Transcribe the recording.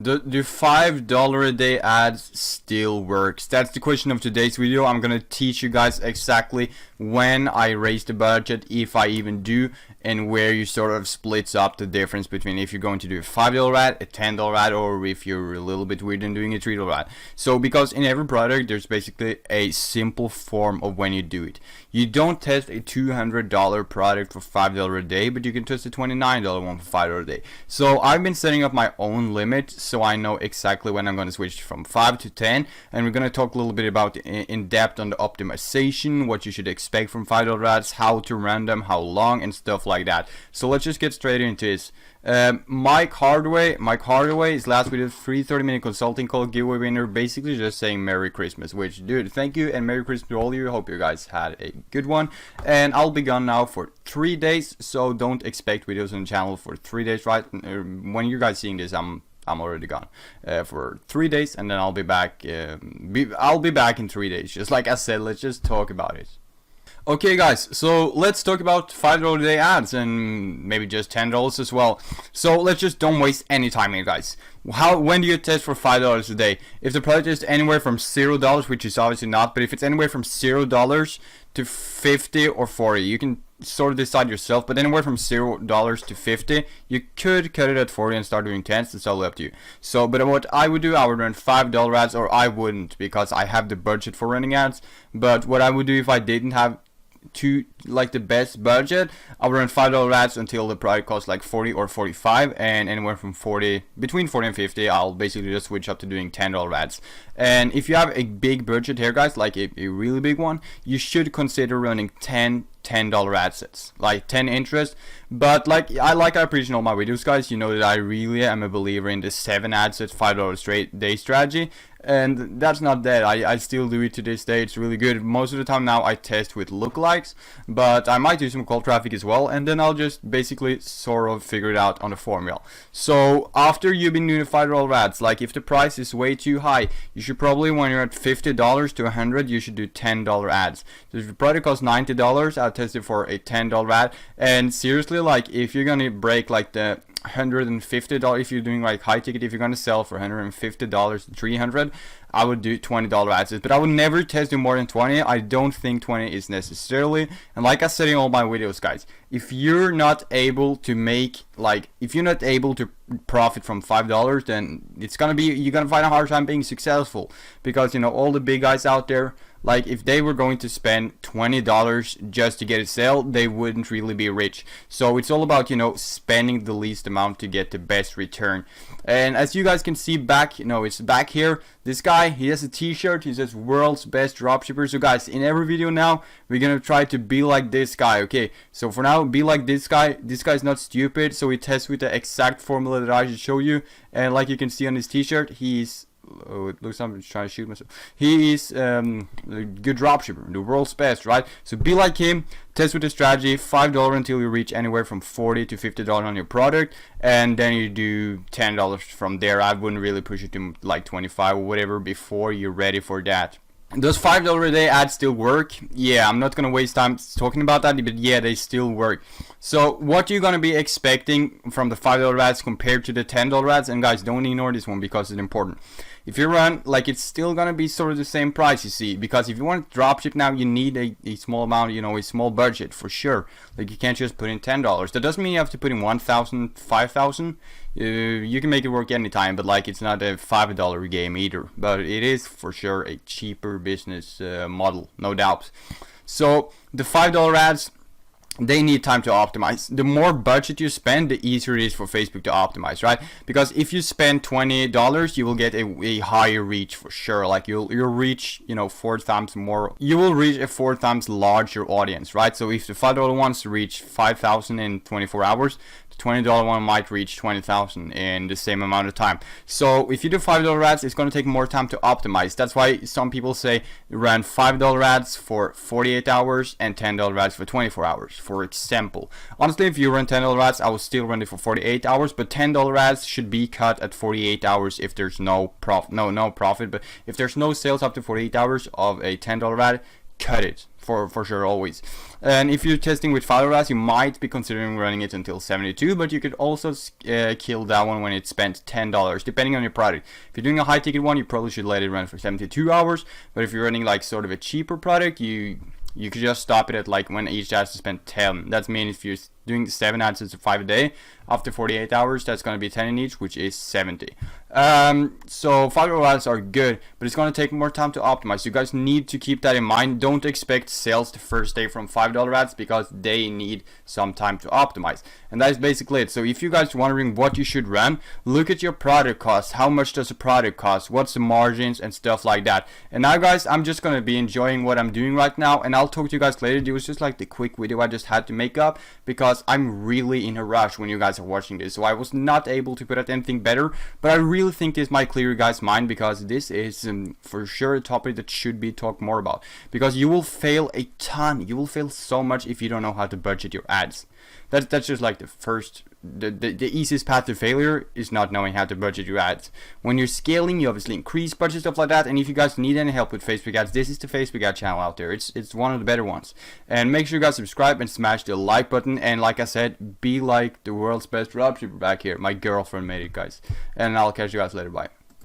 Do $5 a day ads still works? That's the question of today's video. I'm gonna teach you guys exactly when I raise the budget, if I even do, and where you sort of splits up the difference between if you're going to do a $5 ad, a $10 ad, or if you're a little bit weird and doing a $3 ad. So because in every product there's basically a simple form of when you do it. You don't test a $200 product for $5 a day, but you can test a $29 one for $5 a day. So I've been setting up my own limit, so I know exactly when I'm going to switch from 5 to 10, and we're going to talk a little bit about in depth on the optimization, what you should expect from $5 ads, how to run them, how long, and stuff like that. So let's just get straight into this. Mike Hardaway is last with a free 30-minute consulting call giveaway winner, basically just saying Merry Christmas, which, dude, thank you and Merry Christmas to all of you. Hope you guys had a good one. And I'll be gone now for 3 days, so don't expect videos on the channel for 3 days, right? When you guys seeing this, I'm already gone for 3 days, and then I'll be back. I'll be back in 3 days. Just like I said, let's just talk about it. Okay guys, so let's talk about $5 a day ads and maybe just $10 as well. So let's just don't waste any time here, guys. When do you test for $5 a day? If the product is anywhere from $0, which is obviously not, but if it's anywhere from $0 to 50 or 40, you can sort of decide yourself, but anywhere from $0 to 50, you could cut it at 40 and start doing 10s. It's all up to you. So, but what I would do, I would run $5 ads, or I wouldn't, because I have the budget for running ads. But what I would do if I didn't have the best budget, I would run $5 ads until the product costs like 40 or 45, and anywhere from between 40 and 50, I'll basically just switch up to doing $10 ads. And if you have a big budget here, guys, like a really big one, you should consider running $10 ad sets, like 10 interest. But like I preach in all my videos, guys, you know that I really am a believer in the 7 ad sets, $5 straight day strategy. And that's not dead. I still do it to this day. It's really good. Most of the time now I test with lookalikes, but I might do some cold traffic as well, and then I'll just basically sort of figure it out on the formula. So after you've been doing the $5 ads, like if the price is way too high, you should probably, when you're at $50 to $100, you should do $10 ads. So if the product costs $90, I'll test it for a $10 ad. And seriously, like if you're gonna break like the $150, if you're doing like high ticket, if you're gonna sell for $150 to 300, I would do $20 ads, but I would never test do more than 20. I don't think 20 is necessarily. And like I said in all my videos, guys, if you're not able to make, like, if you're not able to profit from $5, then you're gonna find a hard time being successful, because you know all the big guys out there, like if they were going to spend $20 just to get a sale, they wouldn't really be rich. So it's all about, you know, spending the least amount to get the best return. And as you guys can see back, you know, it's back here. This guy, he has a t-shirt, he says world's best dropshipper. So guys, in every video now, we're gonna try to be like this guy, okay? So for now, be like this guy. This guy's not stupid, so he tests with the exact formula that I just show you. And like you can see on his t-shirt, he's, oh, it looks like I'm trying to shoot myself. He is a good dropshipper, the world's best, right? So be like him, test with the strategy, $5 until you reach anywhere from $40 to $50 on your product, and then you do $10 from there. I wouldn't really push it to like 25 or whatever before you're ready for that. Does $5 a day ads still work? Yeah, I'm not gonna waste time talking about that, but yeah, they still work. So what you're gonna be expecting from the $5 ads compared to the $10 ads, and guys, don't ignore this one because it's important. If you run, like, it's still gonna be sort of the same price, you see, because if you want to dropship now, you need a small amount, you know, a small budget for sure. Like you can't just put in $10. That doesn't mean you have to put in 1,000, 5,000. You can make it work anytime, but like it's not a $5 game either. But it is for sure a cheaper business model, no doubt. So the $5 ads, they need time to optimize. The more budget you spend, the easier it is for Facebook to optimize, right? Because if you spend $20, you will get a higher reach for sure. Like you'll reach, you know, 4 times more. You will reach a 4 times larger audience, right? So if the $5 ones reach 5,000 in 24 hours, the $20 one might reach 20,000 in the same amount of time. So if you do $5 ads, it's going to take more time to optimize. That's why some people say run $5 ads for 48 hours and $10 ads for 24 hours. For example, honestly, if you run $10 ads, I will still run it for 48 hours, but $10 ads should be cut at 48 hours if there's no profit, but if there's no sales up to 48 hours of a $10 ad, cut it for sure always. And if you're testing with $5 ads, you might be considering running it until 72, but you could also kill that one when it's spent $10, depending on your product. If you're doing a high ticket one, you probably should let it run for 72 hours, but if you're running like sort of a cheaper product, you could just stop it at like when each ad is spent 10. That means if you're doing 7 ads to 5 a day, after 48 hours, that's going to be 10 in each, which is 70. So $5 ads are good, but it's going to take more time to optimize. You guys need to keep that in mind. Don't expect sales the first day from $5 ads, because they need some time to optimize. And that is basically it. So if you guys are wondering what you should run, look at your product cost. How much does a product cost? What's the margins and stuff like that. And now guys, I'm just going to be enjoying what I'm doing right now, and I'll talk to you guys later. It was just like the quick video I just had to make up, because I'm really in a rush when you guys are watching this, so I was not able to put out anything better, but I really think this might clear your guys' mind, because this is for sure a topic that should be talked more about, because you will fail a ton. You will fail so much if you don't know how to budget your ads. That's just like the easiest path to failure is not knowing how to budget your ads. When you're scaling, you obviously increase budget, stuff like that. And if you guys need any help with Facebook ads, this is the Facebook ad channel out there. It's one of the better ones. And make sure you guys subscribe and smash the like button. And like I said, be like the world's best dropshipper back here. My girlfriend made it, guys. And I'll catch you guys later. Bye.